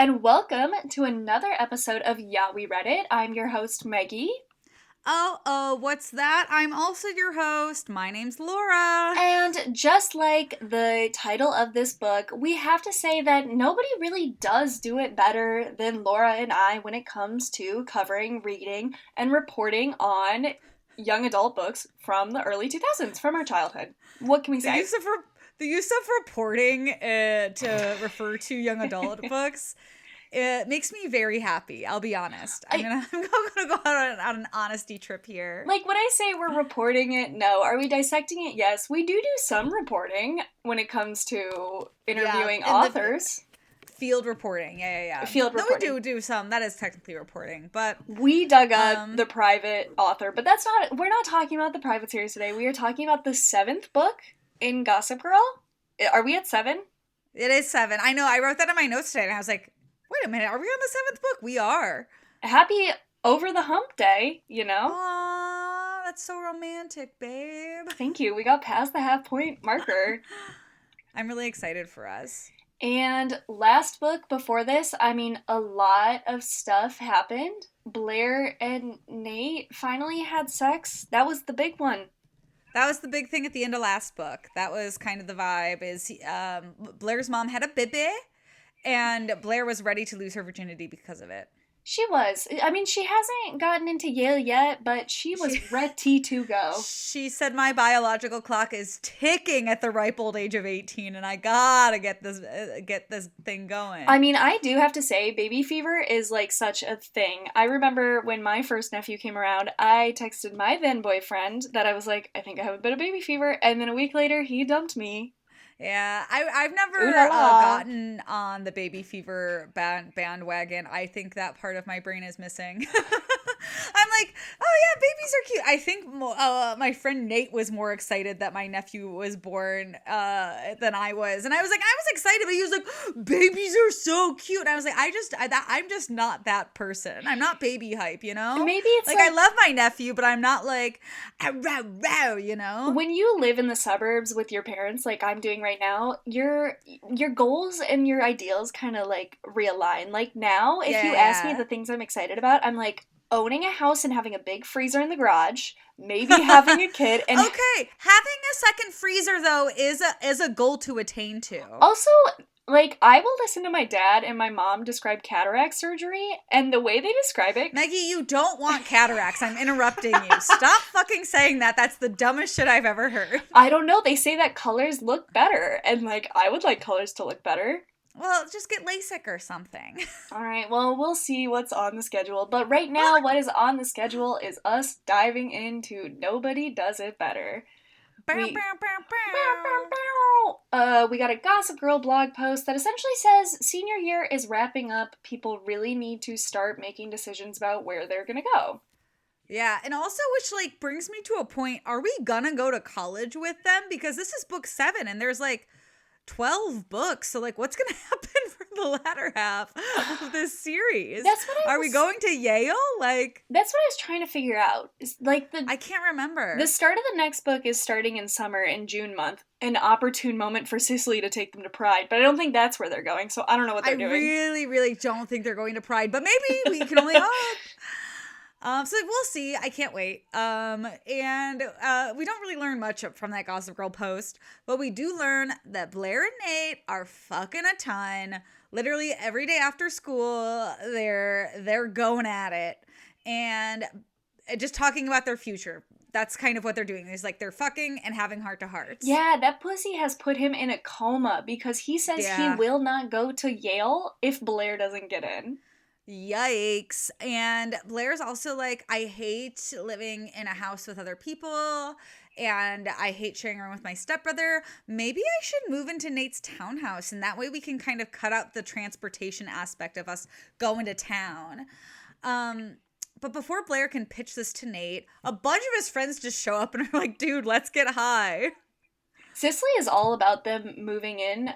and welcome to another episode of Yeah, We Read It. I'm your host, Meggie. What's that? I'm also your host. My name's Laura. And just like the title of this book, we have to say that nobody really does do it better than Laura and I when it comes to covering, reading, and reporting on young adult books from the early 2000s, from our childhood. What can we say? The use of reporting to refer to young adult books, it makes me very happy. I'll be honest. I'm gonna go out on an honesty trip here. Like, when I say we're reporting it, no. Are we dissecting it? Yes. We do some reporting when it comes to interviewing authors. Field reporting, yeah. Field reporting. No, we do some. That is technically reporting, but we dug up the private author, but we're not talking about the private series today. We are talking about the 7th book in Gossip Girl. Are we at 7? It is 7. I know. I wrote that in my notes today, and I was like, wait a minute, are we on the 7th book? We are. Happy over the hump day, you know? Aww, that's so romantic, babe. Thank you. We got past the half-point marker. I'm really excited for us. And last book before this, a lot of stuff happened. Blair and Nate finally had sex. That was the big one. That was the big thing at the end of last book. That was kind of the vibe, is Blair's mom had a baby, and Blair was ready to lose her virginity because of it. She was. She hasn't gotten into Yale yet, but she was ready to go. She said, my biological clock is ticking at the ripe old age of 18, and I gotta get this thing going. I do have to say, baby fever is like such a thing. I remember when my first nephew came around, I texted my then boyfriend that I was like, I think I have a bit of baby fever, and then a week later, he dumped me. Yeah, I've never gotten on the baby fever bandwagon. I think that part of my brain is missing. I'm like, oh yeah, babies are cute. I think my friend Nate was more excited that my nephew was born than I was. And I was excited, but he was like, babies are so cute. And I was like, I'm just not that person. I'm not baby hype, you know? Maybe it's like I love my nephew, but I'm not like, row, you know? When you live in the suburbs with your parents, like I'm doing right now, your goals and your ideals kind of like realign. Like now, if you ask me the things I'm excited about, I'm like, owning a house and having a big freezer in the garage, maybe having a kid, and okay, having a second freezer though is a goal to attain to. Also, like, I will listen to my dad and my mom describe cataract surgery, and the way they describe it, Meggie, you don't want cataracts. I'm interrupting you. Stop fucking saying that. That's the dumbest shit I've ever heard. I don't know. They say that colors look better, and like I would like colors to look better. Well, just get LASIK or something. All right, well, we'll see what's on the schedule. But right now, what is on the schedule is us diving into Nobody Does It Better. We got a Gossip Girl blog post that essentially says senior year is wrapping up. People really need to start making decisions about where they're going to go. Yeah, and also, which like brings me to a point, are we gonna go to college with them? Because this is book 7 and there's like 12 books, so like what's gonna happen for the latter half of this series? Are we going to Yale? Like, that's what I was trying to figure out. I can't remember. The start of the next book is starting in summer, in June month, an opportune moment for Cicely to take them to Pride, but I don't think that's where they're going, so I don't know what they're doing. I really don't think they're going to Pride, but maybe we can only hope. So we'll see. I can't wait. And we don't really learn much from that Gossip Girl post, but we do learn that Blair and Nate are fucking a ton. Literally every day after school, they're going at it and just talking about their future. That's kind of what they're doing. It's like they're fucking and having heart-to-hearts. Yeah, that pussy has put him in a coma because he says he will not go to Yale if Blair doesn't get in. Yikes. And Blair's also like, I hate living in a house with other people and I hate sharing a room with my stepbrother. Maybe I should move into Nate's townhouse and that way we can kind of cut out the transportation aspect of us going to town. But before Blair can pitch this to Nate, a bunch of his friends just show up and are like, dude, let's get high. Cicely is all about them moving in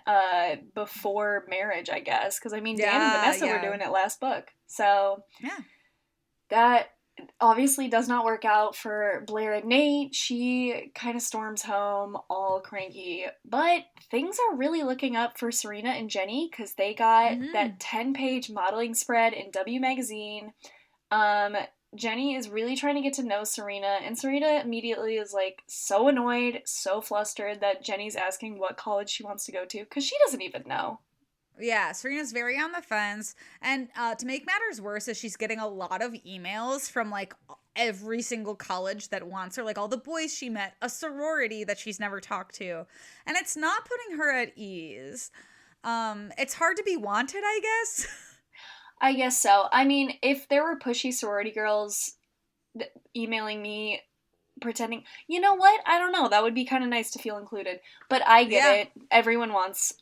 before marriage, I guess. Because, Dan and Vanessa were doing it last book. So, yeah. That obviously does not work out for Blair and Nate. She kind of storms home all cranky. But things are really looking up for Serena and Jenny because they got Mm-hmm. that 10-page modeling spread in W Magazine. Um, Jenny is really trying to get to know Serena, and Serena immediately is like so annoyed, so flustered that Jenny's asking what college she wants to go to because she doesn't even know. Yeah, Serena's very on the fence. And to make matters worse, is she's getting a lot of emails from like every single college that wants her, like all the boys she met, a sorority that she's never talked to. And it's not putting her at ease. It's hard to be wanted, I guess. I guess so. I mean, if there were pushy sorority girls emailing me pretending, you know what? I don't know. That would be kind of nice to feel included. But I get Yeah. it. Everyone wants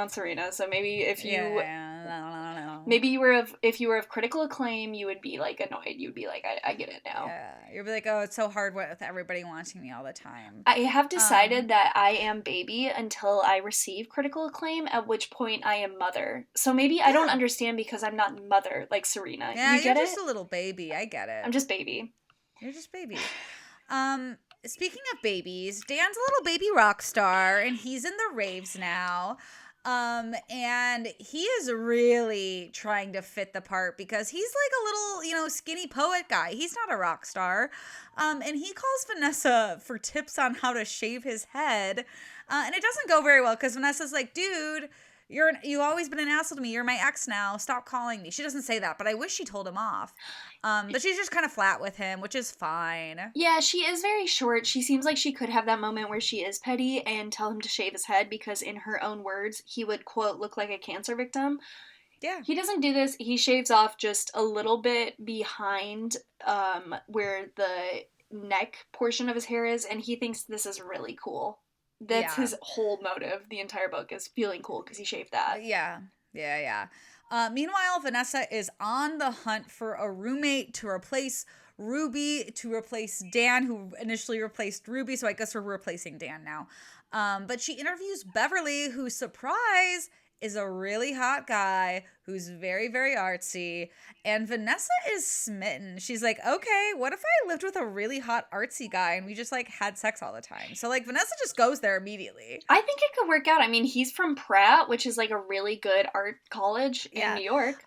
Serena. So maybe if you Yeah, I don't know. maybe you were of if you were of critical acclaim, you would be like annoyed. You'd be like, I get it now. Yeah, you'll be like, oh, it's so hard with everybody wanting me all the time. I have Um, decided that I am baby until I receive critical acclaim, at which point I am mother. So maybe I don't yeah, understand because I'm not mother like Serena. yeah, You you're get just it? a little baby. I get I'm it. just baby. You're just baby. Speaking of babies, Dan's a little baby rock star, and he's in the raves now. And he is really trying to fit the part because he's like a little, skinny poet guy. He's not a rock star. And he calls Vanessa for tips on how to shave his head. And it doesn't go very well because Vanessa's like, dude, you've always been an asshole to me. You're my ex now. Stop calling me. She doesn't say that, but I wish she told him off. But she's just kind of flat with him, which is fine. Yeah, she is very short. She seems like she could have that moment where she is petty and tell him to shave his head because, in her own words, he would, quote, look like a cancer victim. Yeah. He doesn't do this. He shaves off just a little bit behind where the neck portion of his hair is, and he thinks this is really cool. That's Yeah. his whole motive. The entire book is feeling cool because he shaved that. Yeah. Yeah. Yeah. Meanwhile, Vanessa is on the hunt for a roommate to replace Ruby, to replace Dan, who initially replaced Ruby. So I guess we're replacing Dan now. But she interviews Beverly, who, surprise, is a really hot guy who's very, very artsy. And Vanessa is smitten. She's like, okay, what if I lived with a really hot artsy guy and we just like had sex all the time? So like Vanessa just goes there immediately. I think it could work out. I mean, he's from Pratt, which is like a really good art college in Yeah. New York.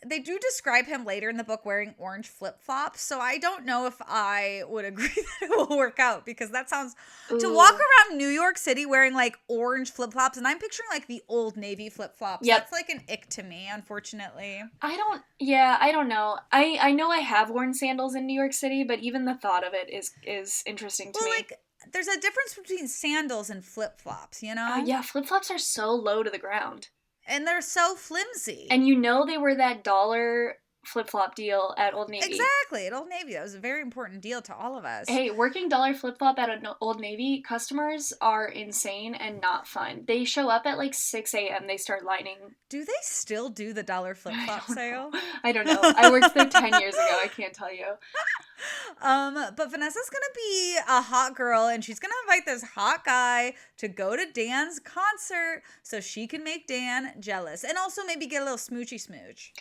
They do describe him later in the book wearing orange flip-flops, so I don't know if I would agree that it will work out because that sounds to walk Ooh. around New York City wearing like orange flip-flops, and I'm picturing like the Old Navy flip-flops. Yep. That's like an ick to me, unfortunately. I don't know. I know I have worn sandals in New York City, but even the thought of it is interesting to Well, me. like there's a difference between sandals and flip-flops, you know? Yeah, flip-flops are so low to the ground. And they're so flimsy. And you know they were that dollar flip-flop deal at Old Navy. Exactly. At Old Navy, that was a very important deal to all of us. Hey, working dollar flip-flop at an Old Navy, customers are insane and not fun. They show up at like 6 a.m. They start lining. Do they still do the dollar flip-flop sale? I don't know. I worked there 10 years ago. I can't tell you. But Vanessa's gonna be a hot girl and she's gonna invite this hot guy to go to Dan's concert so she can make Dan jealous and also maybe get a little smoochy smooch.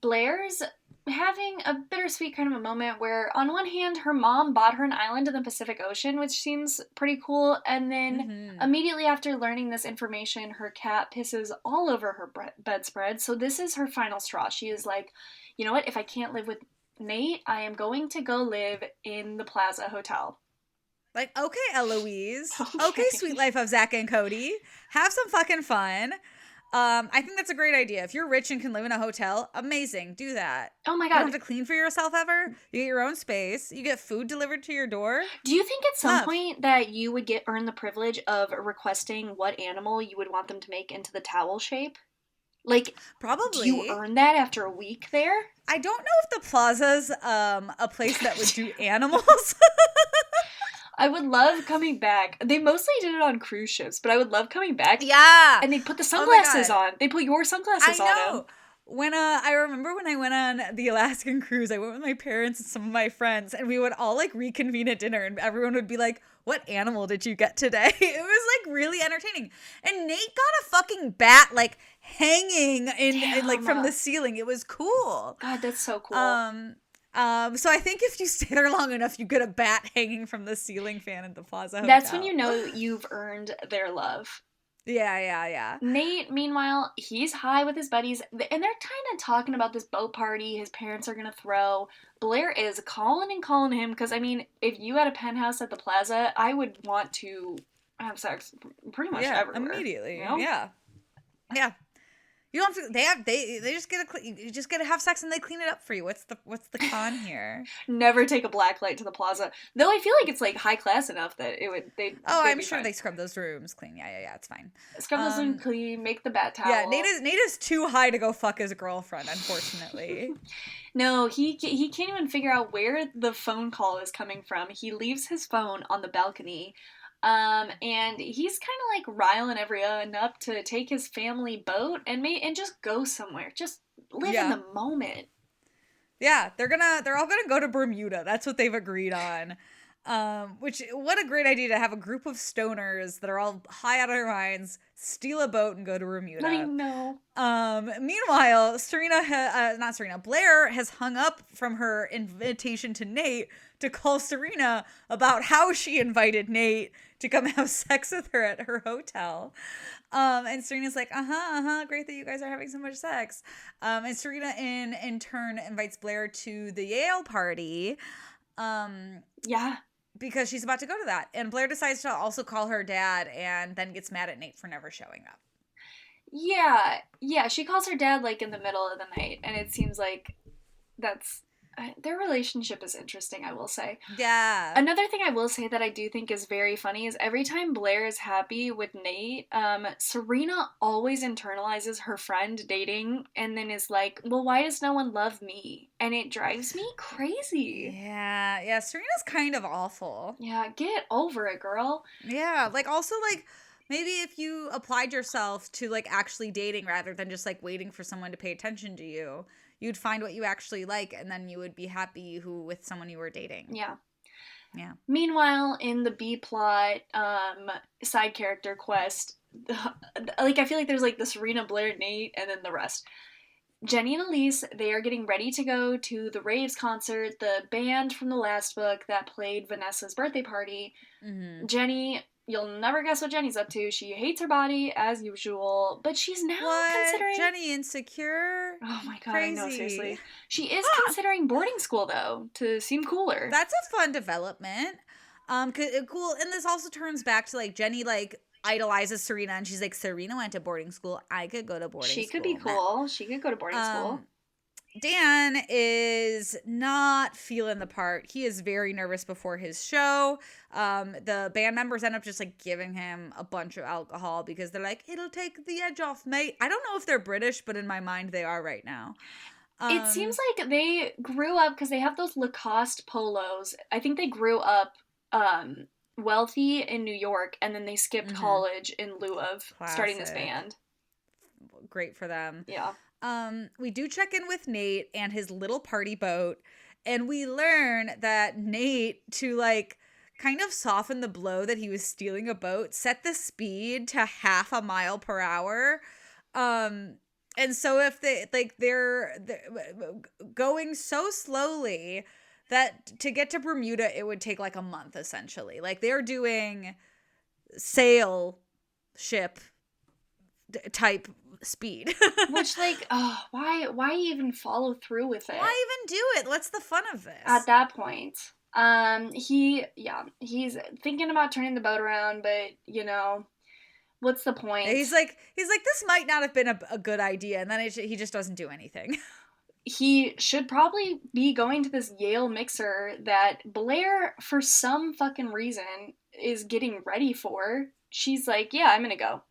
Blair's having a bittersweet kind of a moment where, on one hand, her mom bought her an island in the Pacific Ocean, which seems pretty cool, and then immediately after learning this information, her cat pisses all over her bedspread. So this is her final straw. She is like, you know what? If I can't live with Nate, I am going to go live in the Plaza Hotel. Like, okay, Eloise. Okay. Okay, sweet life of Zach and Cody. Have some fucking fun. I think that's a great idea. If you're rich and can live in a hotel, amazing. Do that. Oh my You don't god. have to clean for yourself ever. You get your own space. You get food delivered to your door. Do you think at some Love. point that you would earn the privilege of requesting what animal you would want them to make into the towel shape? Like, Probably. do you earn that after a week there? I don't know if the Plaza's a place that would do animals. I would love coming back. They mostly did it on cruise ships, but I would love coming back. Yeah. And they put the Oh my sunglasses God. on. They put your sunglasses I on know. him. When I remember when I went on the Alaskan cruise, I went with my parents and some of my friends, and we would all like reconvene at dinner, and everyone would be like, "What animal did you get today?" It was like really entertaining. And Nate got a fucking bat like hanging in like from the ceiling. It was cool. God, that's so cool. So I think if you stay there long enough, you get a bat hanging from the ceiling fan at the Plaza Hotel. That's when you know you've earned their love. Yeah. Nate, meanwhile, he's high with his buddies, and they're kind of talking about this boat party his parents are gonna throw. Blair is calling him because, I mean, if you had a penthouse at the Plaza, I would want to have sex pretty much everywhere. Immediately. You know? Yeah. You don't have to. They just get you just get to have sex and they clean it up for you. What's the con here? Never take a black light to the Plaza. Though I feel like it's like high class enough that it would. I'm sure they scrub those rooms clean. Yeah. It's fine. Scrub those rooms clean. Make the bat towel. Yeah, Nate is too high to go fuck his girlfriend. Unfortunately. No, he can't even figure out where the phone call is coming from. He leaves his phone on the balcony. And he's kind of like riling everyone up to take his family boat and just go somewhere. Just live in the moment. Yeah, they're all gonna go to Bermuda. That's what they've agreed on. Which, what a great idea to have a group of stoners that are all high out of their minds steal a boat and go to Bermuda. I know. Meanwhile, Blair has hung up from her invitation to Nate to call Serena about how she invited Nate to come have sex with her at her hotel. And Serena's like, great that you guys are having so much sex. And Serena in turn invites Blair to the Yale party. Yeah. Because she's about to go to that. And Blair decides to also call her dad and then gets mad at Nate for never showing up. Yeah, she calls her dad like in the middle of the night, and it seems like their relationship is interesting, I will say. Yeah. Another thing I will say that I do think is very funny is every time Blair is happy with Nate, Serena always internalizes her friend dating and then is like, well, why does no one love me? And it drives me crazy. Yeah, Serena's kind of awful. Yeah, get over it, girl. Yeah, like also like maybe if you applied yourself to like actually dating rather than just like waiting for someone to pay attention to you, you'd find what you actually like, and then you would be happy with someone you were dating. Yeah. Yeah. Meanwhile, in the B plot, side character quest, like I feel like there's like the Serena, Blair, Nate, and then the rest. Jenny and Elise, they are getting ready to go to the Raves concert, the band from the last book that played Vanessa's birthday party. Mm-hmm. Jenny, you'll never guess what Jenny's up to. She hates her body, as usual, but she's now considering... Jenny insecure? Oh my god, crazy. I know, seriously. She is considering boarding school, though, to seem cooler. That's a fun development. Cool, and this also turns back to, like, Jenny, like, idolizes Serena, and she's like, Serena went to boarding school. I could go to boarding school. She could be cool. She could go to boarding school. Dan is not feeling the part. He is very nervous before his show. The band members end up just like giving him a bunch of alcohol because they're like, it'll take the edge off, mate. I don't know if they're British, but in my mind they are right now. It seems like they grew up because they have those Lacoste polos. I think they grew up wealthy in New York, and then they skipped college in lieu of starting this band. Great for them. Yeah. We do check in with Nate and his little party boat, and we learn that Nate, to like kind of soften the blow that he was stealing a boat, set the speed to 0.5 mile per hour. And so if they're going so slowly that to get to Bermuda, it would take like a month essentially. Like they're doing sail ship type speed. Which, like, why even follow through with it? Why even do it? What's the fun of this? At that point, he's thinking about turning the boat around, but you know, what's the point? He's like, this might not have been a good idea, and then he just doesn't do anything. He should probably be going to this Yale mixer that Blair, for some fucking reason, is getting ready for. She's like, yeah, I'm gonna go.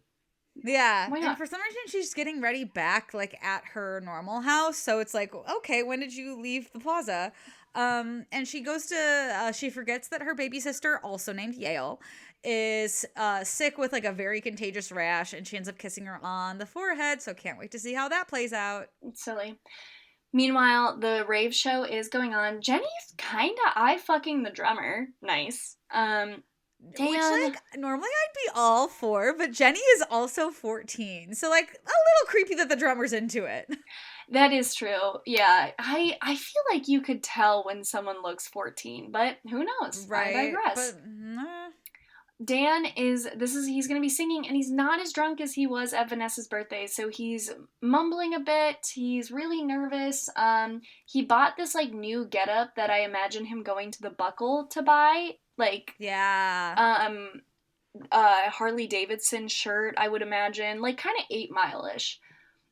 Yeah. Why not? And for some reason, she's getting ready back, like, at her normal house. So it's like, okay, when did you leave the plaza? And she goes to, she forgets that her baby sister, also named Yale, is sick with, like, a very contagious rash. And she ends up kissing her on the forehead. So can't wait to see how that plays out. It's silly. Meanwhile, the rave show is going on. Jenny's kind of eye-fucking the drummer. Nice. Which, like, normally I'd be all for, but Jenny is also 14. So, like, a little creepy that the drummer's into it. That is true. Yeah. I feel like you could tell when someone looks 14, but who knows? I Right? digress. But Dan he's going to be singing, and he's not as drunk as he was at Vanessa's birthday, so he's mumbling a bit. He's really nervous. He bought this like new getup that I imagine him going to the Buckle to buy, like yeah. Harley Davidson shirt, I would imagine, like kind of 8 Mile-ish.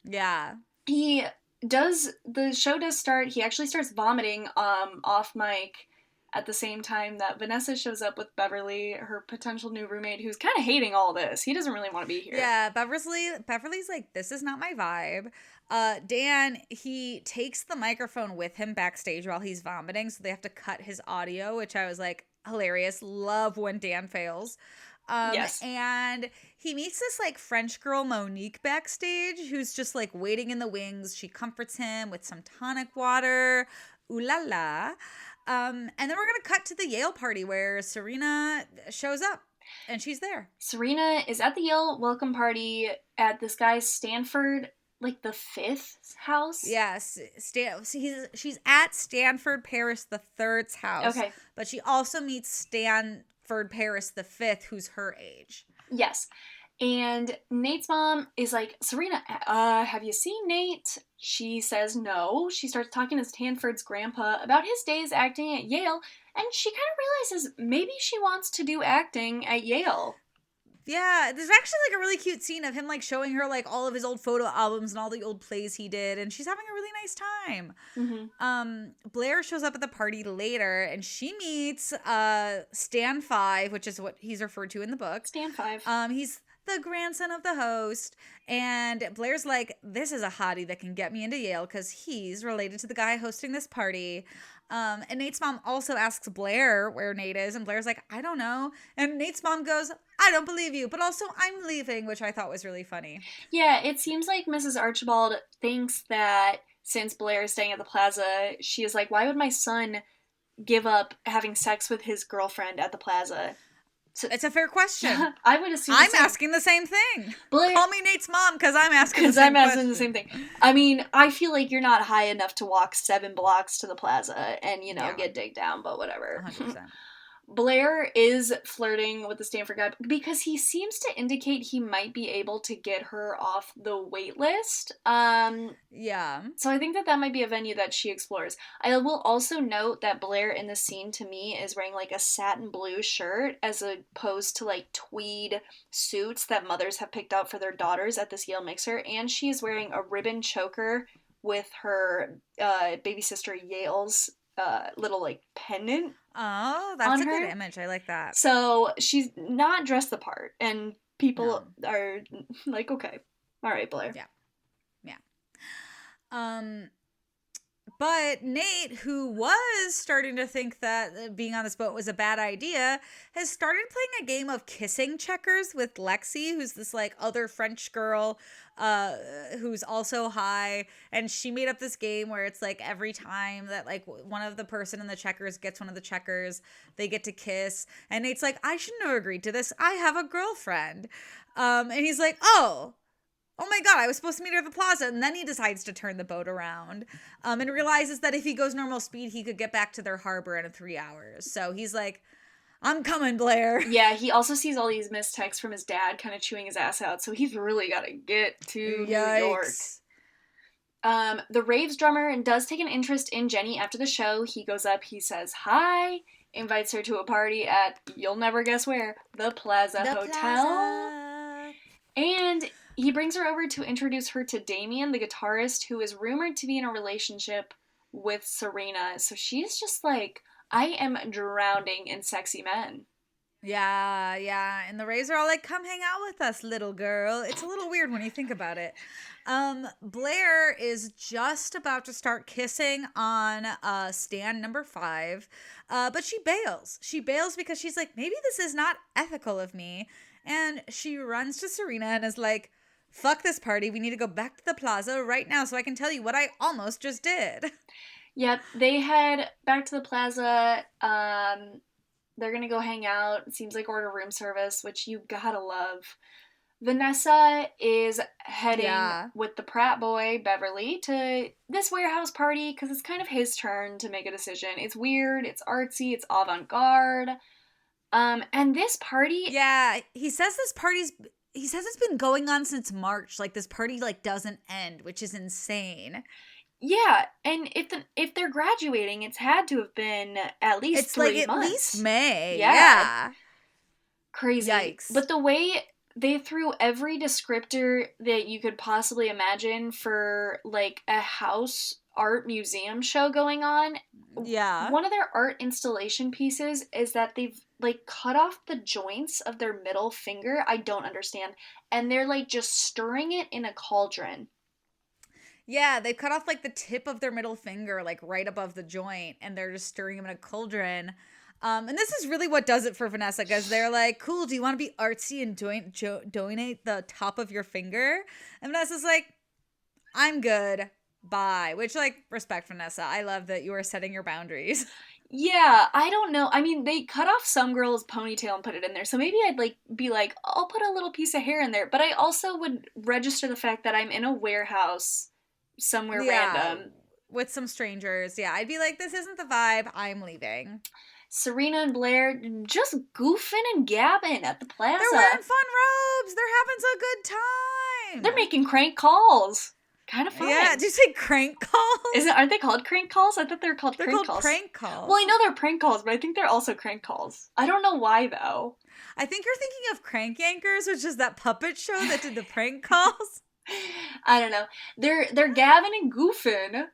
Yeah. He the show does start. He actually starts vomiting off mic at the same time that Vanessa shows up with Beverly, her potential new roommate, who's kind of hating all this. He doesn't really want to be here. Yeah, Beverly's like, this is not my vibe. Dan, he takes the microphone with him backstage while he's vomiting, so they have to cut his audio, which I was like, hilarious. Love when Dan fails. Yes. And he meets this like French girl Monique backstage who's just like waiting in the wings. She comforts him with some tonic water. Ooh la la. And then we're gonna cut to the Yale party where Serena shows up and she's there. Serena is at the Yale welcome party at this guy's Stanford, like the fifth house. Yes, she's at Stanford Paris the Third's house. Okay. But she also meets Stanford Paris the Fifth, who's her age. Yes. And Nate's mom is like, Serena, have you seen Nate? She says no. She starts talking to Stanford's grandpa about his days acting at Yale, and she kind of realizes maybe she wants to do acting at Yale. Yeah, there's actually like a really cute scene of him like showing her like all of his old photo albums and all the old plays he did, and she's having a really nice time. Mm-hmm. Blair shows up at the party later, and she meets Stan 5, which is what he's referred to in the book. Stan 5. He's the grandson of the host, and Blair's like, this is a hottie that can get me into Yale because he's related to the guy hosting this party. And Nate's mom also asks Blair where Nate is, and Blair's like, I don't know. And Nate's mom goes, I don't believe you, but also I'm leaving, which I thought was really funny. Yeah, it seems like Mrs. Archibald thinks that since Blair is staying at the plaza, she is like, why would my son give up having sex with his girlfriend at the plaza? So, it's a fair question. I would assume I'm asking the same thing. Blair, call me Nate's mom because I'm asking the same question. Asking the same thing. I mean, I feel like you're not high enough to walk 7 blocks to the plaza and, get digged down, but whatever. 100%. Blair is flirting with the Stanford guy because he seems to indicate he might be able to get her off the wait list. Yeah. So I think that might be a venue that she explores. I will also note that Blair in the scene to me is wearing like a satin blue shirt as opposed to like tweed suits that mothers have picked out for their daughters at this Yale mixer. And she is wearing a ribbon choker with her baby sister Yale's little like pendant. Oh, that's a good image. I like that. So she's not dressed the part, and people are like, okay, all right, Blair. Yeah. But Nate, who was starting to think that being on this boat was a bad idea, has started playing a game of kissing checkers with Lexi, who's this like other French girl who's also high. And she made up this game where it's like every time that like one of the person in the checkers gets one of the checkers, they get to kiss. And Nate's like, I shouldn't have agreed to this. I have a girlfriend. And he's like, oh my God, I was supposed to meet her at the plaza. And then he decides to turn the boat around and realizes that if he goes normal speed, he could get back to their harbor in 3 hours. So he's like, I'm coming, Blair. Yeah, he also sees all these missed texts from his dad kind of chewing his ass out. So he's really got to get to New York. The Raves drummer does take an interest in Jenny after the show. He goes up, he says hi, invites her to a party at, you'll never guess where, the Plaza Hotel. And he brings her over to introduce her to Damien, the guitarist, who is rumored to be in a relationship with Serena. So she's just like, I am drowning in sexy men. Yeah. And the Rays are all like, come hang out with us, little girl. It's a little weird when you think about it. Blair is just about to start kissing on stand number 5, but she bails. She bails because she's like, maybe this is not ethical of me. And she runs to Serena and is like, fuck this party. We need to go back to the plaza right now so I can tell you what I almost just did. Yep, they head back to the plaza. They're going to go hang out. It seems like order room service, which you gotta love. Vanessa is heading Yeah. with the Pratt boy, Beverly, to this warehouse party because it's kind of his turn to make a decision. It's weird, it's artsy, it's avant garde. And this party, Yeah, he says it's been going on since March. Like this party like doesn't end, which is insane. yeah, and if they're graduating, it's had to have been at least It's like 3 at least months. May. Yeah, Yeah. crazy. Yikes. But the way they threw every descriptor that you could possibly imagine for like a house art museum show going on. Yeah. One of their art installation pieces is that they've like cut off the joints of their middle finger. I don't understand. And they're like just stirring it in a cauldron. Yeah, they cut off like the tip of their middle finger, like right above the joint, and they're just stirring them in a cauldron. And this is really what does it for Vanessa, because they're like, "Cool, do you want to be artsy and donate the top of your finger?" And Vanessa's like, "I'm good, bye." Which, like, respect, Vanessa. I love that you are setting your boundaries. Yeah, I don't know. I mean, they cut off some girl's ponytail and put it in there. So maybe I'd like be like, I'll put a little piece of hair in there. But I also would register the fact that I'm in a warehouse somewhere Yeah, random. with some strangers. Yeah, I'd be like, "This isn't the vibe. I'm leaving." Serena and Blair just goofing and gabbing at the They're wearing plaza. fun robes. They're having a good They're time. making crank calls. Kind of Yeah, fun. did you say crank calls? Aren't they called crank calls? I thought they were called They're crank called calls. prank Well, calls. I know they're prank calls, but I think they're also crank calls. I don't know why though. I think you're thinking of Crank Yankers, which is that puppet show that did the prank calls. I don't know. They're gabbing and goofing.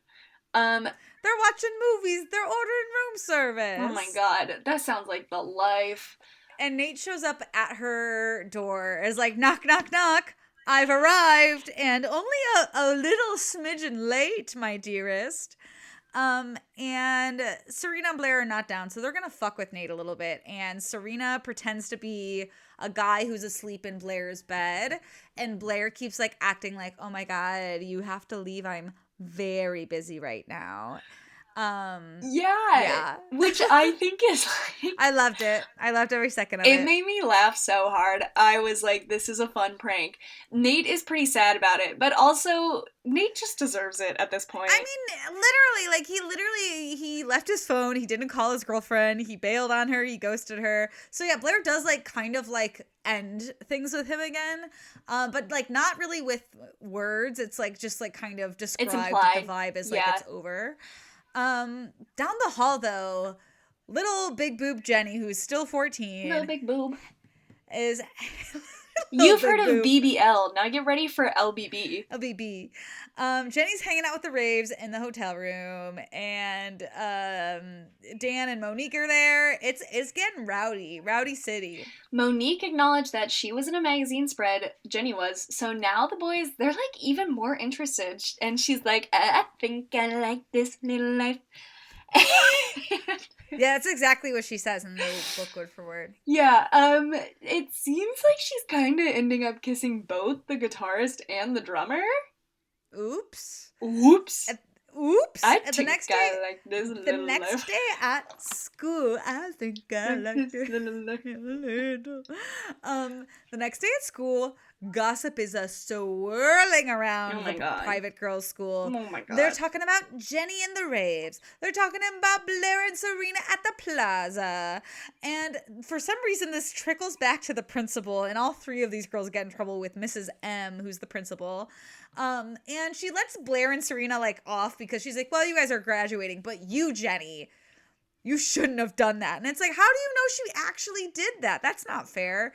Um, They're watching movies. They're ordering room oh my service. god, that sounds like the life. And Nate shows up at her door as like, "Knock, knock, knock. I've arrived, and only a little smidgen late, my dearest." And Serena and Blair are not down, so they're gonna fuck with Nate a little bit. And Serena pretends to be a guy who's asleep in Blair's bed, and Blair keeps like acting like, "Oh my god, you have to leave. I'm very busy right now." Yeah, Yeah. which I think is like I loved it. I loved every second of it it. made me laugh so hard. I was like, this is a fun prank. Nate is pretty sad about it, but also Nate just deserves it at this point. I mean, literally, like he left his phone. He didn't call his girlfriend. He bailed on her. He ghosted her. So yeah, Blair does like kind of like end things with him again, but like not really with words. It's like just like kind of It's described that the implied. vibe is like Yeah. it's over. Down the hall though, little big boob Jenny, who's still No 14, big boob. is You've big heard of boob. BBL. Now get ready for LBB. LBB. Jenny's hanging out with the raves in the hotel room, and Dan and Monique are there. It's getting rowdy city. Monique acknowledged that she was in a magazine spread, Jenny was, so now the boys, they're like even more interested. And she's like, I think I like this little life. Yeah, that's exactly what she says in the book word for word. Yeah, it seems like she's kind of ending up kissing both the guitarist and the drummer. Oops. Oops. Oops. I The think next I day, like this the little next life. day at school, I think I like This it little life. a little. The next day at school, gossip is a swirling around Oh my the God. private girls' school. Oh my god. They're talking about Jenny and the raves. They're talking about Blair and Serena at the plaza. And for some reason, this trickles back to the principal, and all three of these girls get in trouble with Mrs. M, who's the principal. And she lets Blair and Serena like off because she's like, "Well, you guys are graduating, but you, Jenny, you shouldn't have done that." And it's like, how do you know she actually did that? That's not fair.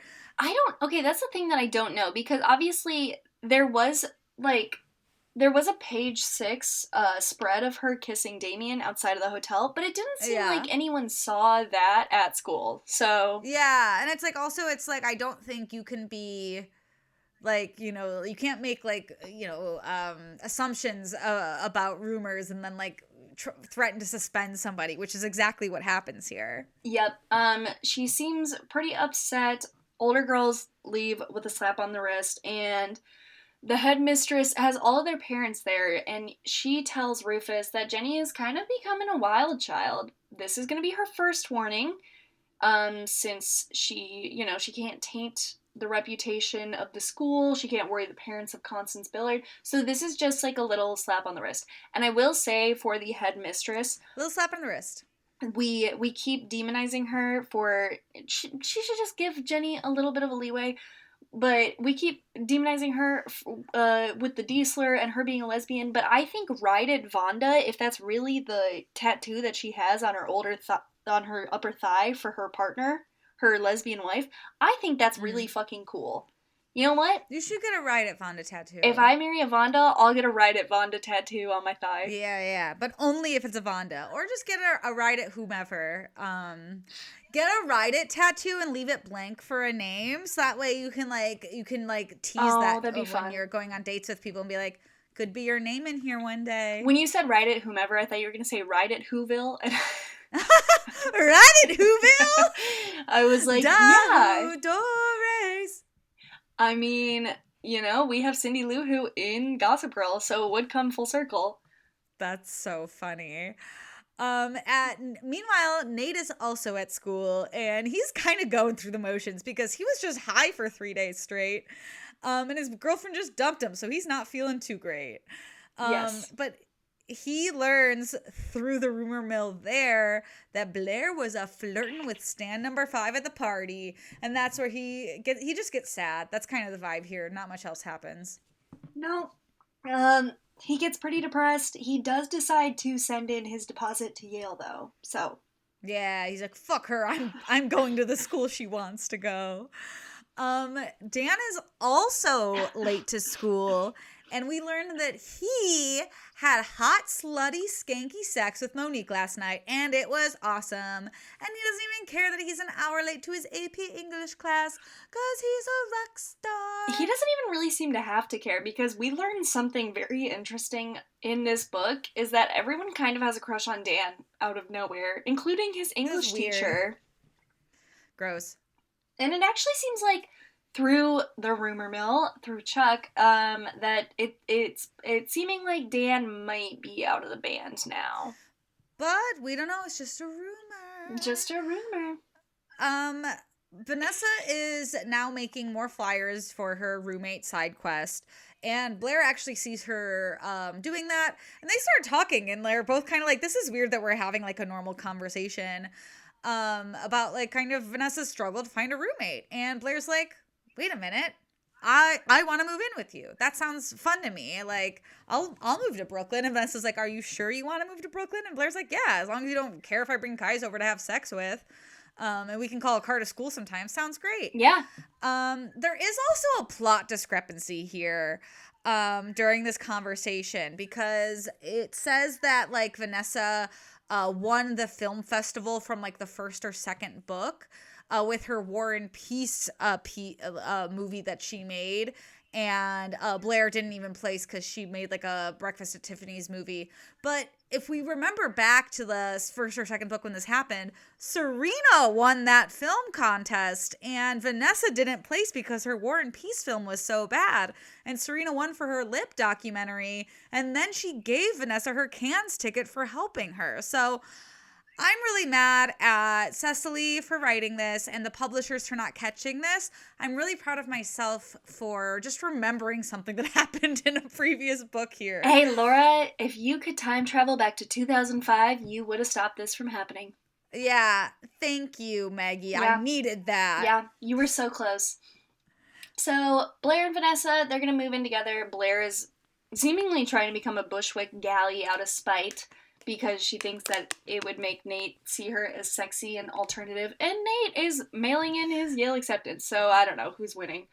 Okay, that's the thing that I don't know because obviously there was a page 6 spread of her kissing Damien outside of the hotel, but it didn't seem Yeah. like anyone saw that at school. So Yeah, and it's like also it's like I don't think you can be like, you can't make like, assumptions about rumors and then like threaten to suspend somebody, which is exactly what happens here. yep, she seems pretty upset. Older girls leave with a slap on the wrist, and the headmistress has all of their parents there, and she tells Rufus that Jenny is kind of becoming a wild child. This is going to be her first warning, since she can't taint the reputation of the school. She can't worry the parents of Constance Billard. So this is just like a little slap on the wrist. And I will say for the headmistress, Little slap on the wrist. we keep demonizing her for she should just give Jenny a little bit of a leeway. But we keep demonizing her with the D slur and her being a lesbian. But I think Ride It Vonda, if that's really the tattoo that she has on her on her upper thigh for her partner, her lesbian wife, I think that's really fucking cool. You know what? You should get a Ride It Vonda tattoo. If I marry a Vonda, I'll get a Ride It Vonda tattoo on my thigh. Yeah, but only if it's a Vonda, or just get a Ride It whomever. Get a Ride It tattoo and leave it blank for a name, so that way you can tease that that'd be when fun. you're going on dates with people and be like, could be your name in here one day. When you said Ride It whomever, I thought you were gonna say Ride It Whoville. Ride It Whoville. I was like, yeah. I mean, you know, we have Cindy Lou Who in Gossip Girl, so it would come full circle. That's so funny. Meanwhile, Nate is also at school, and he's kind of going through the motions because he was just high for 3 days straight. And his girlfriend just dumped him, so he's not feeling too great. Yes. But he learns through the rumor mill there that Blair was flirting with stand number 5 at the party, and that's where he just gets sad. That's kind of the vibe here. Not much else happens. No. He gets pretty depressed. He does decide to send in his deposit to Yale, though. So. Yeah, he's like, fuck her. I'm going to the school she wants to go. Dan is also late to school, and we learned that he had hot, slutty, skanky sex with Monique last night, and it was awesome. And he doesn't even care that he's an hour late to his AP English class because he's a rock star. He doesn't even really seem to have to care, because we learned something very interesting in this book, is that everyone kind of has a crush on Dan out of nowhere, including his English teacher. Gross. And it actually seems like through the rumor mill, through Chuck, that it's seeming like Dan might be out of the band now. But we don't know. It's just a rumor. Just a rumor. Vanessa is now making more flyers for her roommate side quest, and Blair actually sees her doing that, and they start talking, and they're both kind of like, this is weird that we're having like a normal conversation about like kind of Vanessa's struggle to find a roommate, and Blair's like, wait a minute, I want to move in with you. That sounds fun to me. Like, I'll move to Brooklyn. And Vanessa's like, are you sure you want to move to Brooklyn? And Blair's like, yeah, as long as you don't care if I bring guys over to have sex with. And we can call a car to school sometimes. Sounds great. Yeah. There is also a plot discrepancy here during this conversation, because it says that like Vanessa won the film festival from like the first or second book with her War and Peace movie that she made. And Blair didn't even place because she made like a Breakfast at Tiffany's movie. But if we remember back to the first or second book when this happened, Serena won that film contest, and Vanessa didn't place because her War and Peace film was so bad. And Serena won for her Lip documentary, and then she gave Vanessa her Cannes ticket for helping her. So I'm really mad at Cecily for writing this and the publishers for not catching this. I'm really proud of myself for just remembering something that happened in a previous book here. Hey, Laura, if you could time travel back to 2005, you would have stopped this from happening. Yeah, thank you, Maggie. Yeah. I needed that. Yeah, you were so close. So, Blair and Vanessa, they're going to move in together. Blair is seemingly trying to become a Bushwick galley out of spite, because she thinks that it would make Nate see her as sexy and alternative. And Nate is mailing in his Yale acceptance, so I don't know who's winning.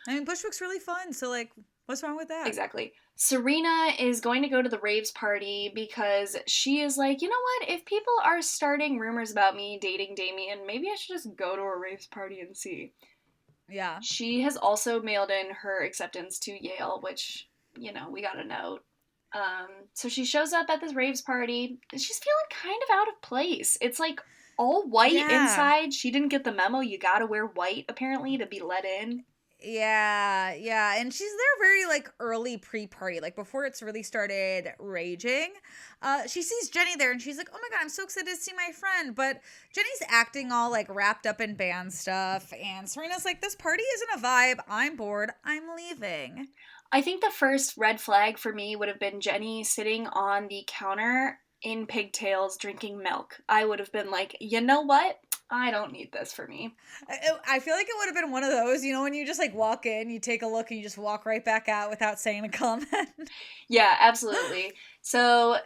I mean, Bushwick's really fun, so, like, what's wrong with that? Exactly. Serena is going to go to the raves party because she is like, you know what? If people are starting rumors about me dating Damien, maybe I should just go to a raves party and see. Yeah. She has also mailed in her acceptance to Yale, which, you know, we got a note. So she shows up at this raves party, and she's feeling kind of out of place. It's like all white inside. She didn't get the memo. You gotta wear white, apparently, to be let in. Yeah. And she's there very like early pre-party, like before it's really started raging. She sees Jenny there and she's like, oh my God, I'm so excited to see my friend. But Jenny's acting all like wrapped up in band stuff. And Serena's like, this party isn't a vibe. I'm bored. I'm leaving. I think the first red flag for me would have been Jenny sitting on the counter in pigtails drinking milk. I would have been like, you know what? I don't need this for me. I feel like it would have been one of those, when you just like walk in, you take a look, and you just walk right back out without saying a comment. Yeah, absolutely. So,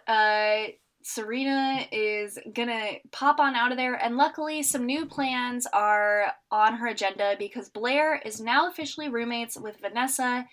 Serena is gonna pop on out of there, and luckily, some new plans are on her agenda because Blair is now officially roommates with Vanessa.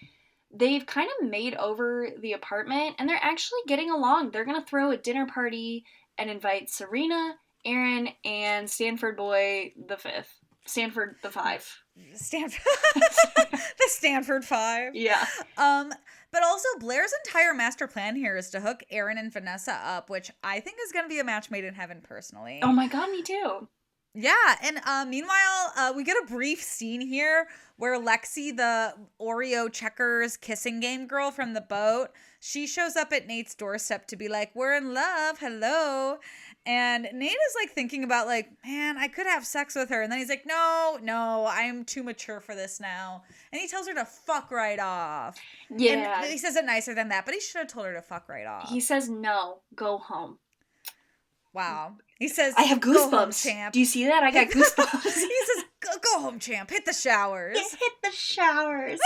They've kind of made over the apartment, and they're actually getting along. They're gonna throw a dinner party and invite Serena, Aaron, and Stanford Boy the Fifth. Stanford the Five. Stanford. The Stanford Five. Yeah. But also Blair's entire master plan here is to hook Aaron and Vanessa up, which I think is going to be a match made in heaven personally. Oh my God, me too. Yeah, and meanwhile, we get a brief scene here where Lexi, the Oreo checkers kissing game girl from the boat, she shows up at Nate's doorstep to be like, we're in love, hello. And Nate is like thinking about like, man, I could have sex with her. And then he's like, no, I'm too mature for this now. And he tells her to fuck right off. Yeah. And he says it nicer than that, but he should have told her to fuck right off. He says, no, go home. Wow. He says, I have goosebumps. Go home, champ. Do you see that? I got goosebumps. He says, go home, champ. Hit the showers. Hit the showers.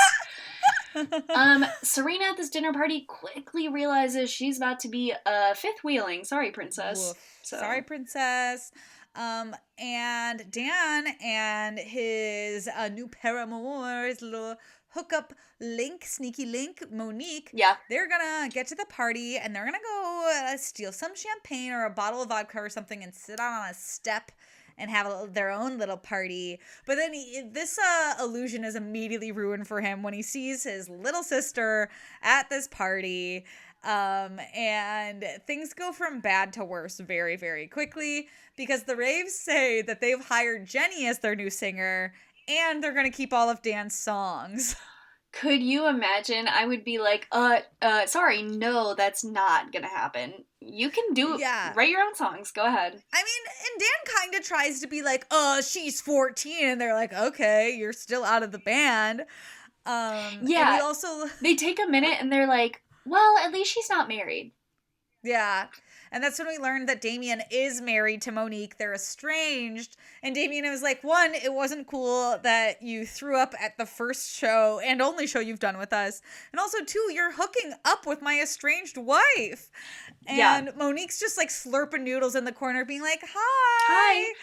Serena at this dinner party quickly realizes she's about to be fifth wheeling. Sorry, princess. So. Sorry, princess. And Dan and his new paramour, his little hookup sneaky link, Monique. Yeah. They're gonna get to the party and they're gonna go steal some champagne or a bottle of vodka or something and sit on a step and have their own little party. But then this illusion is immediately ruined for him when he sees his little sister at this party. And things go from bad to worse very, very quickly because the raves say that they've hired Jenny as their new singer and they're going to keep all of Dan's songs. Could you imagine? I would be like, sorry, no, that's not gonna happen. You can do write your own songs. Go ahead. I mean, and Dan kind of tries to be like, she's 14. And they're like, okay, you're still out of the band. Yeah. They take a minute and they're like, well, at least she's not married. Yeah. And that's when we learned that Damien is married to Monique. They're estranged. And Damien was like, one, it wasn't cool that you threw up at the first show and only show you've done with us. And also, two, you're hooking up with my estranged wife. And Monique's just like slurping noodles in the corner being like, hi.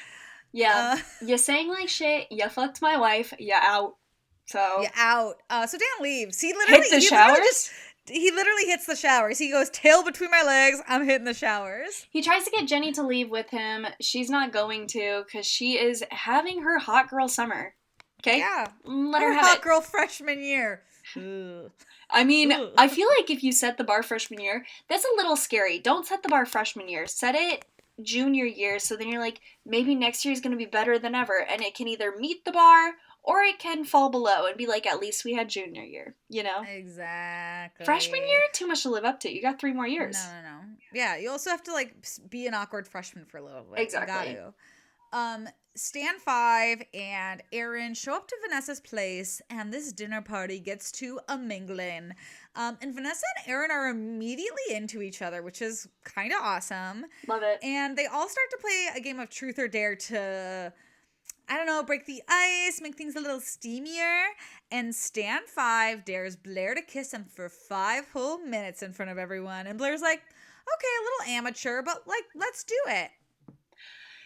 Yeah. You sang like shit. You fucked my wife. You out. So. You out. So Dan leaves. He literally hit the showers? He literally hits the showers. He goes, tail between my legs, I'm hitting the showers. He tries to get Jenny to leave with him. She's not going to because she is having her hot girl summer. Okay? Yeah. Let her have hot it. Girl freshman year. I mean, I feel like if you set the bar freshman year, that's a little scary. Don't set the bar freshman year. Set it junior year so then you're like, maybe next year is going to be better than ever. And it can either meet the bar or it can fall below and be like, at least we had junior year, you know? Exactly. Freshman year, too much to live up to. You got 3 more years. No. Yeah, you also have to, like, be an awkward freshman for a little bit. Exactly. You got to. Stan 5 and Aaron show up to Vanessa's place, and this dinner party gets to a mingling. And Vanessa and Aaron are immediately into each other, which is kind of awesome. Love it. And they all start to play a game of truth or dare to... I don't know, break the ice, make things a little steamier. And Stan 5 dares Blair to kiss him for 5 whole minutes in front of everyone. And Blair's like, okay, a little amateur, but like, let's do it.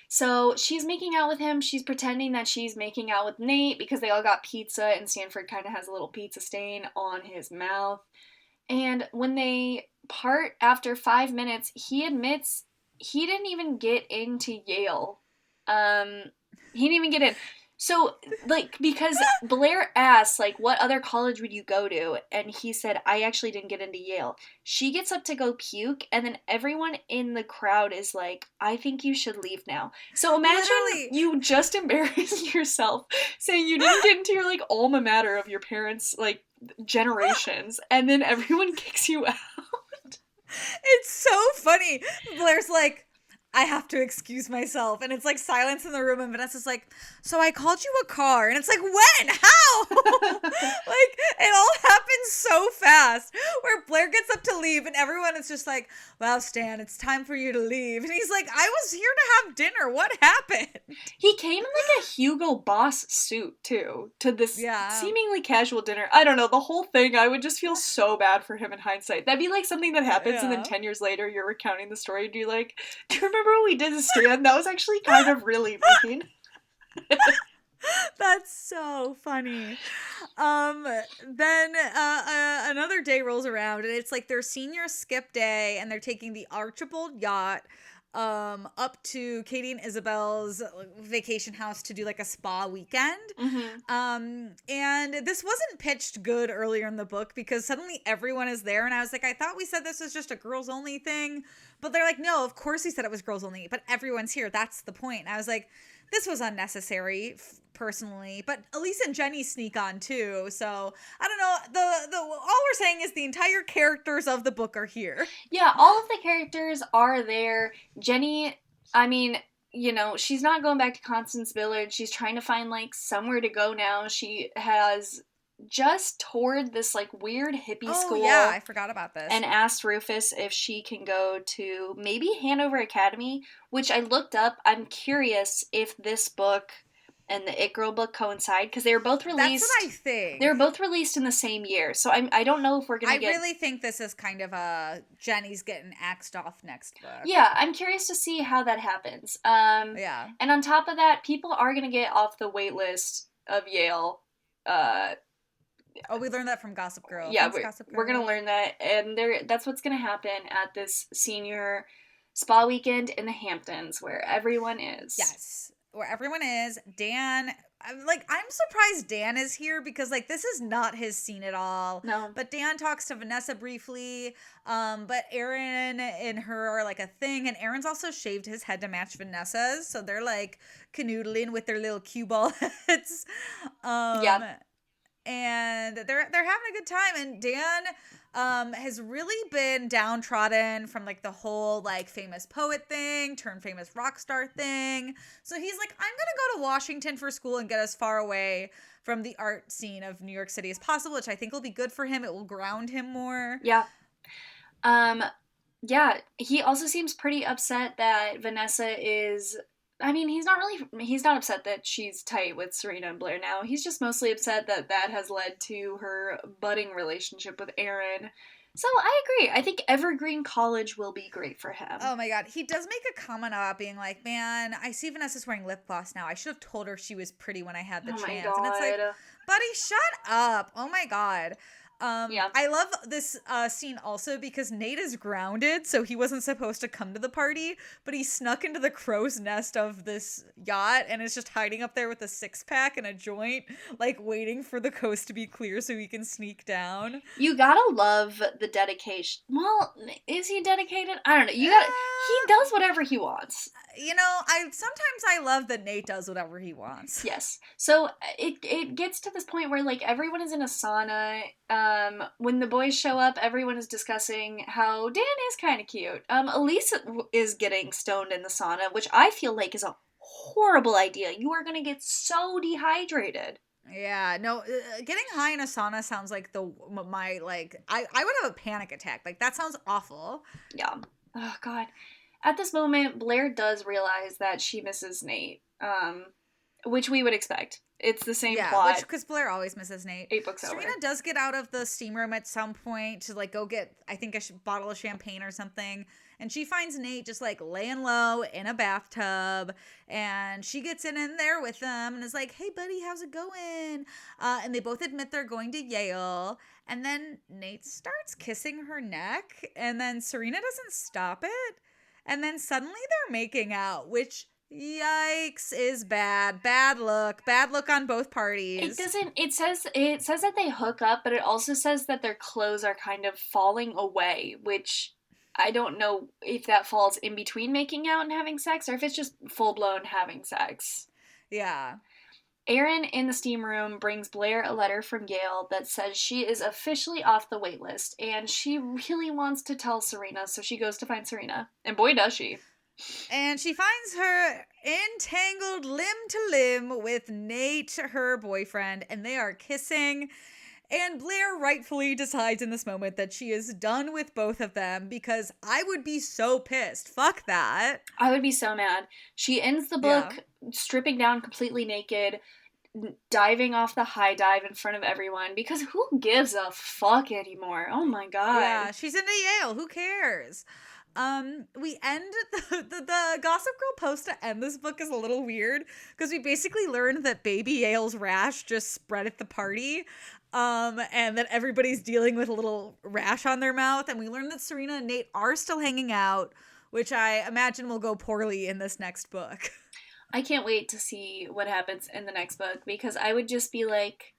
So she's making out with him. She's pretending that she's making out with Nate because they all got pizza and Stanford kind of has a little pizza stain on his mouth. And when they part after 5 minutes, he admits he didn't even get into Yale. He didn't even get in. So, like, because Blair asked, like, what other college would you go to? And he said, I actually didn't get into Yale. She gets up to go puke, and then everyone in the crowd is like, I think you should leave now. So imagine Literally. you just embarrassed yourself saying you didn't get into your, like, alma mater of your parents, like, generations, and then everyone kicks you out. It's so funny. Blair's like, I have to excuse myself. And it's like silence in the room. And Vanessa's like, so I called you a car. And it's like, when? How? Like, it all happens so fast. Where Blair gets up to leave and everyone is just like, well, Stan, it's time for you to leave. And he's like, I was here to have dinner. What happened? He came in like a Hugo Boss suit too to this Yeah. seemingly casual dinner. I don't know, the whole thing, I would just feel so bad for him in hindsight. That'd be like something that happens and then 10 years later you're recounting the story and you're like, do you remember what we did to Stan? That was actually kind of really mean. That's so funny. Then another day rolls around and it's like their senior skip day and they're taking the Archibald yacht up to Katie and Isabel's vacation house to do like a spa weekend. And this wasn't pitched good earlier in the book because suddenly everyone is there and I was like, I thought we said this was just a girls only thing, but they're like, no, of course we said it was girls only, but everyone's here. That's the point. And I was like, this was unnecessary personally, but Elise and Jenny sneak on too. So I don't know. The all we're saying is the entire characters of the book are here. Yeah, all of the characters are there. Jenny, I mean, you know, she's not going back to Constance Village. She's trying to find like somewhere to go now. She has just toured this like weird hippie school. Oh yeah, I forgot about this. And asked Rufus if she can go to maybe Hanover Academy, which I looked up. I'm curious if this book and the It Girl book coincide because they were both released. That's what I think. They were both released in the same year, so I don't know if we're gonna get. I really think this is kind of Jenny's getting axed off next book. Yeah, I'm curious to see how that happens. Yeah. And on top of that, people are gonna get off the wait list of Yale. Oh, we learned that from Gossip Girl. Yeah, Thanks, Gossip Girl. we're gonna learn that, and that's what's gonna happen at this senior spa weekend in the Hamptons, where everyone is. Yes, where everyone is. Dan, I'm surprised Dan is here because this is not his scene at all. No. But Dan talks to Vanessa briefly. But Aaron and her are like a thing, and Aaron's also shaved his head to match Vanessa's, so they're like canoodling with their little cue ball heads. Yeah. And they're having a good time, and Dan has really been downtrodden from the whole famous poet thing turned famous rock star thing. So he's like, I'm gonna go to Washington for school and get as far away from the art scene of New York City as possible, which I think will be good for him. It will ground him more. Yeah. Yeah, he also seems pretty upset that Vanessa is, I mean, he's not upset that she's tight with Serena and Blair now. He's just mostly upset that has led to her budding relationship with Aaron. So I agree. I think Evergreen College will be great for him. Oh my God. He does make a comment about being like, man, I see Vanessa's wearing lip gloss now. I should have told her she was pretty when I had the chance. My God. And it's like, buddy, shut up. Oh my God. Yeah. I love this scene also because Nate is grounded, so he wasn't supposed to come to the party, but he snuck into the crow's nest of this yacht and is just hiding up there with a 6-pack and a joint, waiting for the coast to be clear so he can sneak down. You gotta love the dedication. Well, is he dedicated? I don't know. He does whatever he wants. Sometimes I love that Nate does whatever he wants. Yes. So it gets to this point where everyone is in a sauna. When the boys show up, everyone is discussing how Dan is kind of cute. Elise is getting stoned in the sauna, which I feel like is a horrible idea. You are gonna get so dehydrated. Yeah, no, getting high in a sauna sounds like I would have a panic attack. That sounds awful. Yeah. Oh God. At this moment, Blair does realize that she misses Nate, which we would expect. It's the same plot. Because Blair always misses Nate. 8 books Serena over. does get out of the steam room at some point to go get, I think, a bottle of champagne or something. And she finds Nate just laying low in a bathtub. And she gets in there with them and is like, hey, buddy, how's it going? And they both admit they're going to Yale. And then Nate starts kissing her neck. And then Serena doesn't stop it. And then suddenly they're making out, which Yikes is bad. Bad look. Bad look on both It parties. doesn't it says that they hook up, but it also says that their clothes are kind of falling away, which I don't know if that falls in between making out and having sex or if it's just full-blown having sex. Yeah. Erin in the steam room brings Blair a letter from Yale that says she is officially off the wait list and she really wants to tell Serena, so she goes to find Serena. And boy, does she. And she finds her entangled limb to limb with Nate, her boyfriend, and they are kissing. And Blair rightfully decides in this moment that she is done with both of them because I would be so pissed. Fuck that. I would be so mad. She ends the Yeah. book stripping down completely naked, diving off the high dive in front of everyone because who gives a fuck anymore? Oh my Yeah, god. she's into Yale. Who cares? We end the Gossip Girl post to end this book is a little weird because we basically learned that baby Yale's rash just spread at the party. And that everybody's dealing with a little rash on their mouth. And we learned that Serena and Nate are still hanging out, which I imagine will go poorly in this next book. I can't wait to see what happens in the next book because I would just be like,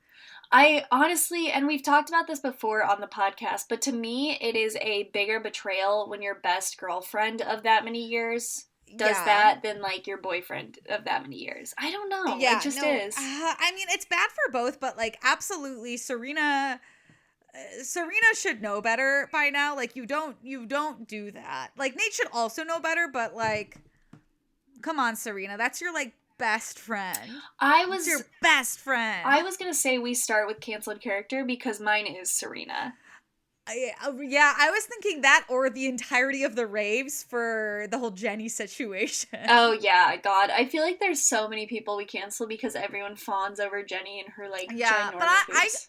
I honestly, and we've talked about this before on the podcast, but to me, it is a bigger betrayal when your best girlfriend of that many years does Yeah. that than like your boyfriend of that many years. I don't know. It Yeah, just no. is. I mean, it's bad for both, but like absolutely Serena should know better by now. Like you don't do that. Like Nate should also know better, but like come on, Serena. That's your like best friend. I It's was your best friend. I was gonna say we start with canceled character because mine is Serena. Yeah, I was thinking that or the entirety of the raves for the whole Jenny situation. Oh yeah, God. I feel like there's so many people we cancel because everyone fawns over Jenny and her like Yeah, but ginormous boobs.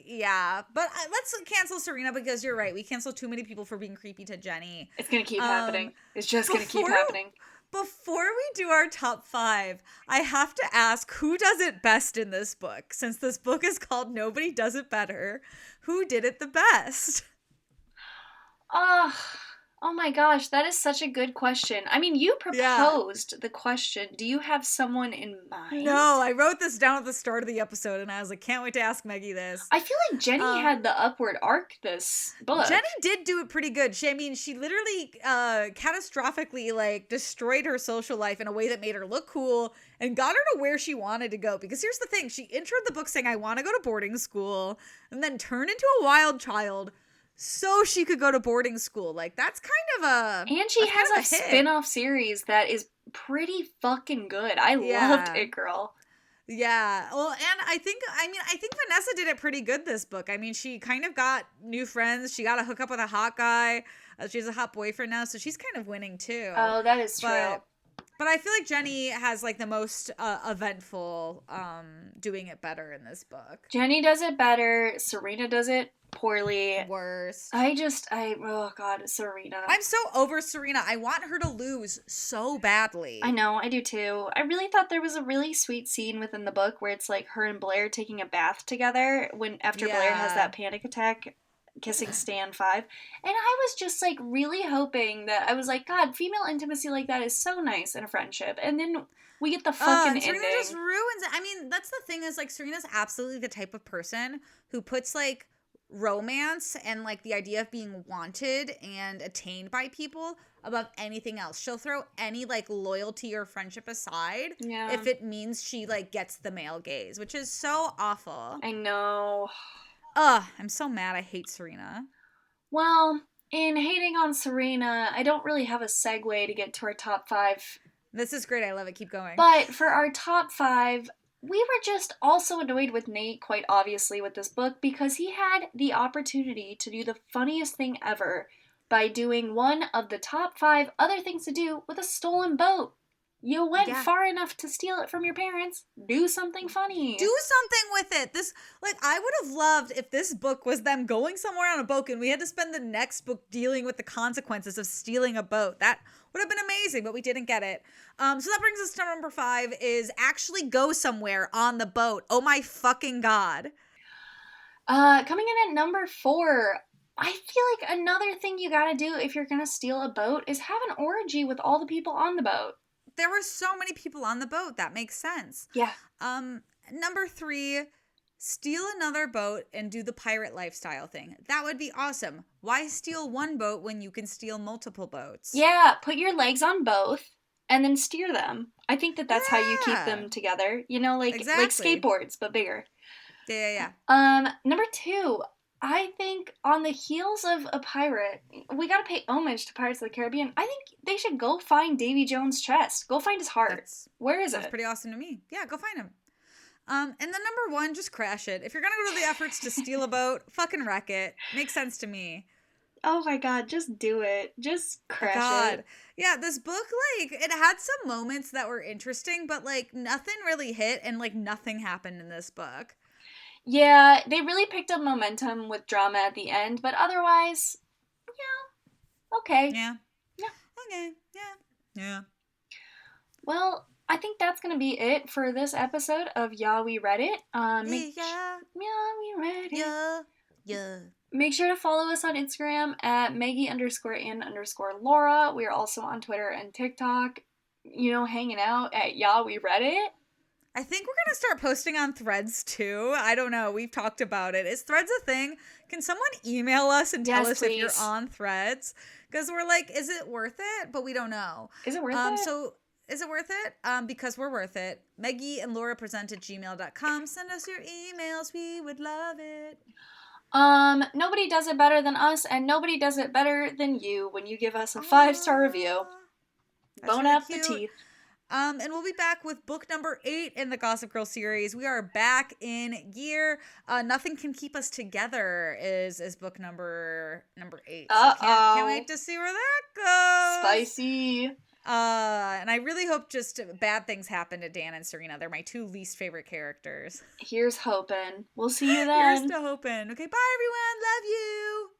yeah, but let's cancel Serena because you're right. We cancel too many people for being creepy to Jenny. It's gonna keep Um, happening. It's just gonna keep before happening. before we do our top 5, I have to ask who does it best in this book. Since this book is called Nobody Does It Better, who did it the best? Oh, oh my gosh, that is such a good question. I mean, you Yeah. proposed the question. Do you have someone in mind? No, I wrote this down at the start of the episode and I was like, can't wait to ask Meggie this. I feel like Jenny Um, had the upward arc this book. Jenny did do it pretty good. I mean, she literally catastrophically like destroyed her social life in a way that made her look cool and got her to where she wanted to go. Because here's the thing, she introed the book saying, I want to go to boarding school, and then turned into a wild child so she could go to boarding school. Like that's kind of And she that's has kind a of hit. spin-off series that is pretty fucking good. I loved Yeah. it, girl. Yeah. Well, and I think Vanessa did it pretty good this book. I mean, she kind of got new friends. She got to hook up with a hot guy. She has a hot boyfriend now, so she's kind of winning too. Oh, that is true. But I feel like Jenny has like the most eventful doing it better in this book. Jenny does it better. Serena does it poorly. Worst. Oh god, Serena. I'm so over Serena. I want her to lose so badly. I know, I do too. I really thought there was a really sweet scene within the book where it's like her and Blair taking a bath together when after Blair has Yeah. that panic attack kissing Stan 5. And I was just like really hoping that I was like, God, female intimacy like that is so nice in a friendship. And then we get the fucking and Serena ending. just ruins it. I mean, that's the thing is like Serena's absolutely the type of person who puts like romance and like the idea of being wanted and attained by people above anything else. She'll throw any like loyalty or friendship aside Yeah. if it means she like gets the male gaze, which is so awful. I know. Ugh, I'm so mad. I hate Serena. Well, in hating on Serena, I don't really have a segue to get to our top 5. This is great. I love it. Keep going. But for our top 5, we were just also annoyed with Nate, quite obviously, with this book because he had the opportunity to do the funniest thing ever by doing one of the top 5 other things to do with a stolen boat. You went Yeah. far enough to steal it from your parents. Do something funny. Do something with it. This, like, I would have loved if this book was them going somewhere on a boat and we had to spend the next book dealing with the consequences of stealing a boat. That would have been amazing, but we didn't get it. So that brings us to number 5 is actually go somewhere on the boat. Oh my fucking God. Coming in at number 4, I feel like another thing you gotta do if you're gonna steal a boat is have an orgy with all the people on the boat. there were so many people on the boat. That makes sense. Yeah. Number 3, steal another boat and do the pirate lifestyle thing. That would be awesome. Why steal one boat when you can steal multiple boats? Yeah, put your legs on both and then steer them. I think that that's how you keep Yeah. them together. You know, like Exactly. skateboards, but bigger. Yeah. Number 2, I think on the heels of a pirate, we gotta pay homage to Pirates of the Caribbean. I think they should go find Davy Jones' chest. Go find his heart. Where is Sounds it? pretty awesome to me. Yeah, go find him. And then number 1, just crash it. If you're gonna go to the efforts to steal a boat, fucking wreck it. Makes sense to me. Oh my god, just do it. Just crash it. Yeah, this book, like, it had some moments that were interesting, but, like, nothing really hit and, like, nothing happened in this book. Yeah, they really picked up momentum with drama at the end, but otherwise, yeah, okay. Yeah. Yeah. Okay, yeah. Well, I think that's gonna be it for this episode of Yeah, We Read It. Yeah, we read it. yeah. Make sure to follow us on Instagram at Maggie_and_Laura. We are also on Twitter and TikTok, hanging out at Yeah, We Read It. I think we're going to start posting on Threads too. I don't know. We've talked about it. Is Threads a thing? Can someone email us and tell us please. if you're on Threads? Because we're like, is it worth it? But we don't know. Is it worth it? So is it worth it? Because we're worth it. Meggie and Laura present at gmail.com. Send us your emails. We would love it. Nobody does it better than us, and nobody does it better than you when you give us a 5-star review. Bone really up cute. the teeth. And we'll be back with book number 8 in the Gossip Girl series. We are back in gear. Nothing Can Keep Us Together is book number 8. So can't wait to see where that goes. Spicy. And I really hope just bad things happen to Dan and Serena. They're my 2 least favorite characters. Here's hoping. We'll see you then. Here's to hoping. Okay, bye everyone. Love you.